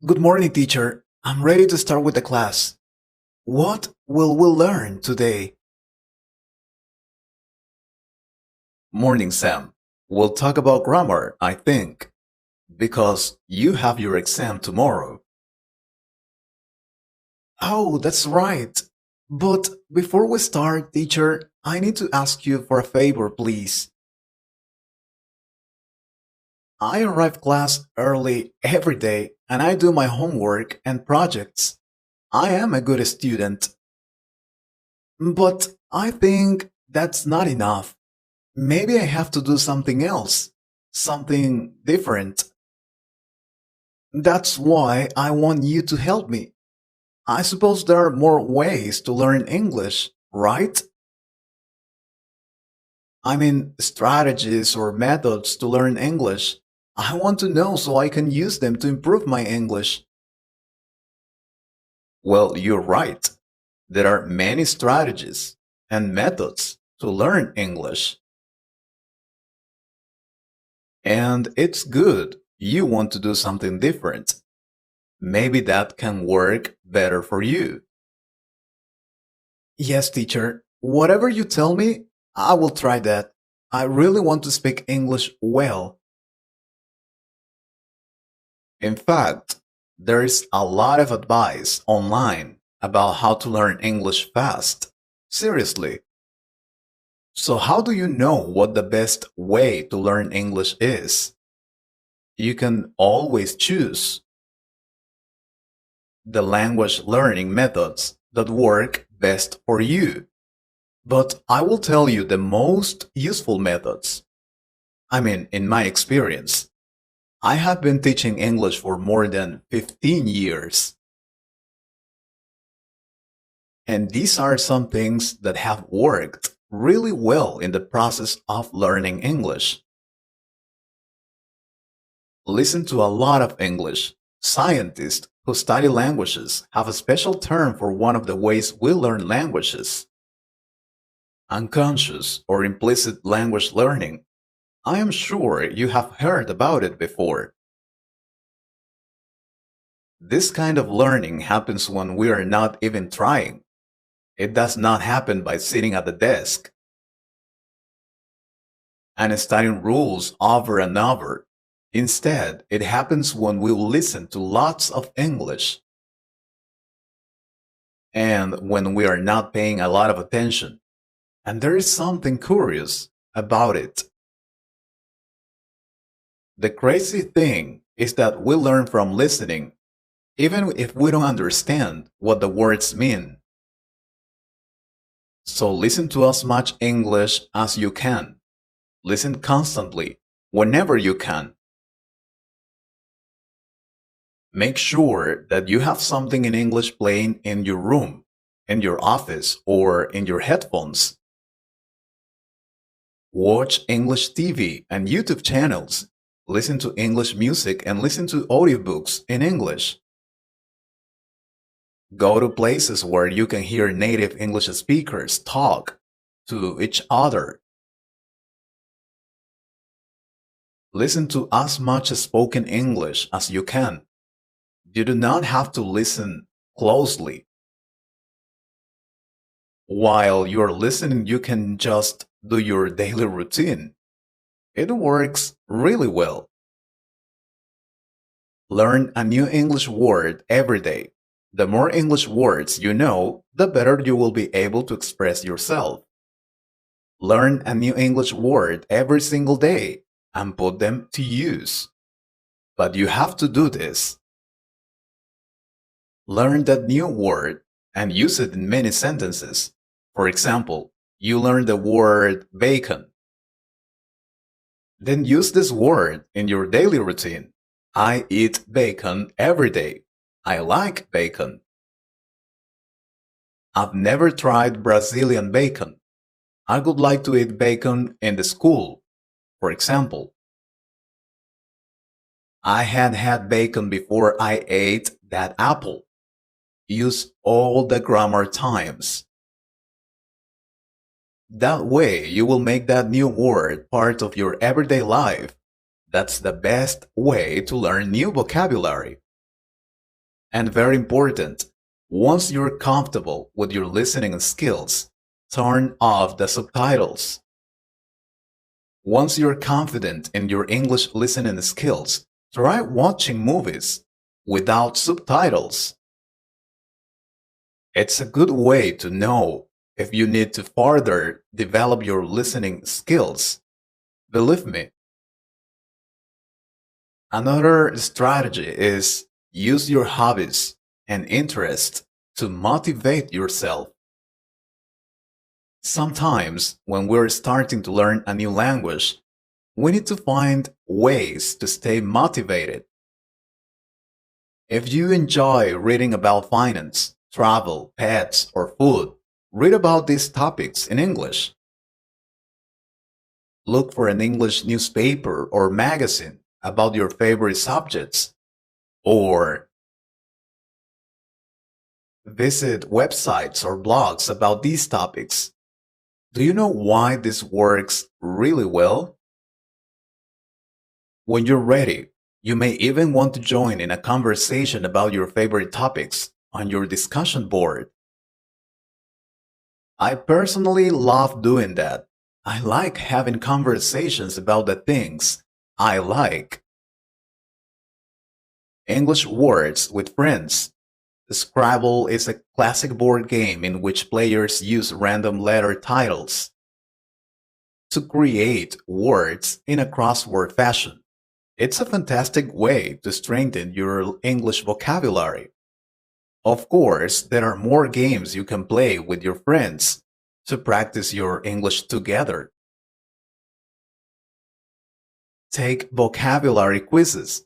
Good morning, teacher. I'm ready to start with the class. What will we learn today? Morning, Sam. We'll talk about grammar, I think, because you have your exam tomorrow. Oh, that's right. But before we start, teacher, I need to ask you for a favor, please. I arrive class early every day and I do my homework and projects. I am a good student. But I think that's not enough. Maybe I have to do something else, something different. That's why I want you to help me. I suppose there are more ways to learn English, right? I mean, strategies or methods to learn English. I want to know so I can use them to improve my English. Well, you're right. There are many strategies and methods to learn English. And it's good you want to do something different. Maybe that can work better for you. Yes, teacher. Whatever you tell me, I will try that. I really want to speak English well. In fact, there is a lot of advice online about how to learn English fast. Seriously. So, how do you know what the best way to learn English is? You can always choose the language learning methods that work best for you. But I will tell you the most useful methods. I mean, in my experience, I have been teaching English for more than 15 years. And these are some things that have worked really well in the process of learning English. Listen to a lot of English. Scientists who study languages have a special term for one of the ways we learn languages: unconscious or implicit language learning. I am sure you have heard about it before. This kind of learning happens when we are not even trying. It does not happen by sitting at the desk and studying rules over and over. Instead, it happens when we listen to lots of English and when we are not paying a lot of attention. And there is something curious about it. The crazy thing is that we learn from listening, even if we don't understand what the words mean. So listen to as much English as you can. Listen constantly, whenever you can. Make sure that you have something in English playing in your room, in your office, or in your headphones. Watch English TV and YouTube channels. Listen to English music and listen to audiobooks in English. Go to places where you can hear native English speakers talk to each other. Listen to as much spoken English as you can. You do not have to listen closely. While you're listening, you can just do your daily routine. It works really well. Learn a new English word every day. The more English words you know, the better you will be able to express yourself. Learn a new English word every single day and put them to use. But you have to do this. Learn that new word and use it in many sentences. For example, you learn the word bacon. Then use this word in your daily routine. I eat bacon every day. I like bacon. I've never tried Brazilian bacon. I would like to eat bacon in the school. For example, I had bacon before I ate that apple. Use all the grammar times. That way, you will make that new word part of your everyday life. That's the best way to learn new vocabulary. And very important, once you're comfortable with your listening skills, turn off the subtitles. Once you're confident in your English listening skills, try watching movies without subtitles. It's a good way to know if you need to further develop your listening skills. Believe me. Another strategy is use your hobbies and interests to motivate yourself. Sometimes, when we're starting to learn a new language, we need to find ways to stay motivated. If you enjoy reading about finance, travel, pets, or food, read about these topics in English. Look for an English newspaper or magazine about your favorite subjects, or visit websites or blogs about these topics. Do you know why this works really well? When you're ready, you may even want to join in a conversation about your favorite topics on your discussion board. I personally love doing that. I like having conversations about the things I like. English words with friends. Scrabble is a classic board game in which players use random letter titles to create words in a crossword fashion. It's a fantastic way to strengthen your English vocabulary. Of course, there are more games you can play with your friends to practice your English together. Take vocabulary quizzes.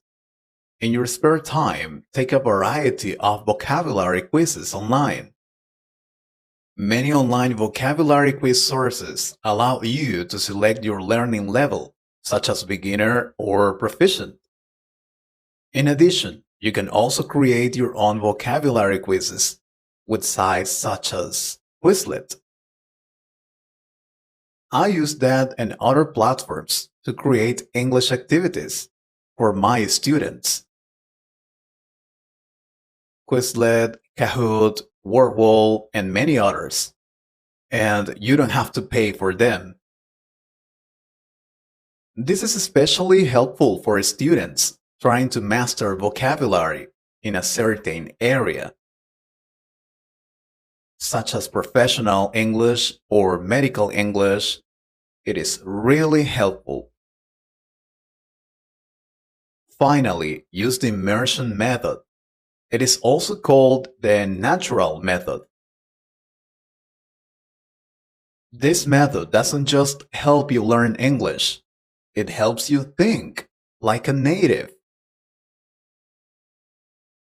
In your spare time, take a variety of vocabulary quizzes online. Many online vocabulary quiz sources allow you to select your learning level, such as beginner or proficient. In addition, you can also create your own vocabulary quizzes with sites such as Quizlet. I use that and other platforms to create English activities for my students. Quizlet, Kahoot, Wordwall, and many others. And you don't have to pay for them. This is especially helpful for students trying to master vocabulary in a certain area, such as professional English or medical English. It is really helpful. Finally, use the immersion method. It is also called the natural method. This method doesn't just help you learn English, it helps you think like a native.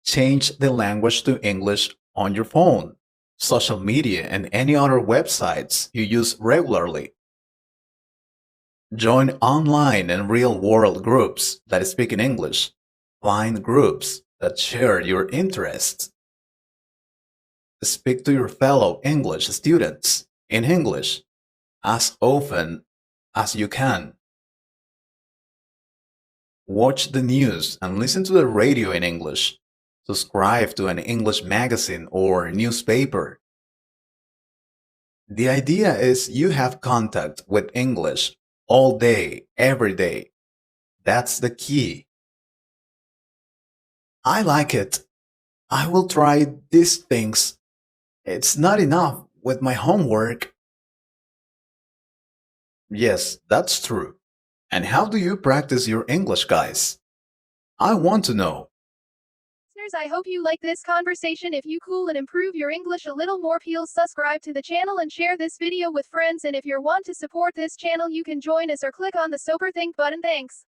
Change the language to English on your phone, social media, and any other websites you use regularly. Join online and real-world groups that speak in English. Find groups that share your interests. Speak to your fellow English students in English as often as you can. Watch the news and listen to the radio in English. Subscribe to an English magazine or newspaper. The idea is you have contact with English all day, every day. That's the key. I like it. I will try these things. It's not enough with my homework. Yes, that's true. And how do you practice your English, guys? I want to know. Listeners, I hope you like this conversation. If you cool and improve your English a little more, please subscribe to the channel and share this video with friends. And if you want to support this channel, you can join us or click on the Super Think button. Thanks.